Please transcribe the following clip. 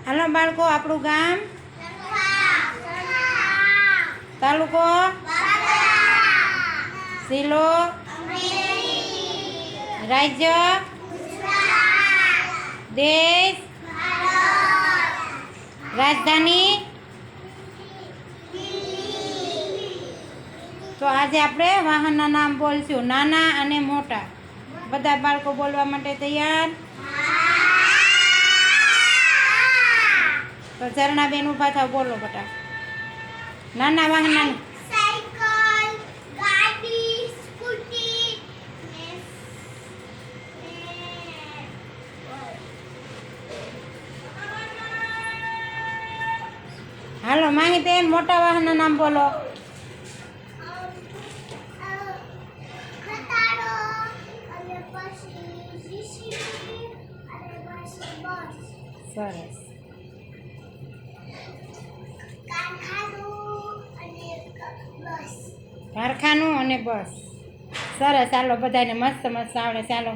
હાલો બાળકો, આપણું ગામ, તાલુકો, જિલ્લો, રાજ્ય, દેશ, રાજધાની. તો આજે આપણે વાહનના નામ બોલશું, નાના અને મોટા. બધા બાળકો બોલવા માટે તૈયાર? તો ઝરણાબેન ઊભા થાવ, બોલો બેટા. નાના વાહનના સાયકલ, ગાડી, સ્કૂટી, હાલો માહિતી, મોટા વાહનના નામ બોલો. ખટારો અને પછી જીસીબી અને પછી બસ. સરસ. બસ. કારખાનું અને બસ. સરસ. ચાલો, બધાને મસ્ત મસ્ત આવડે. ચાલો.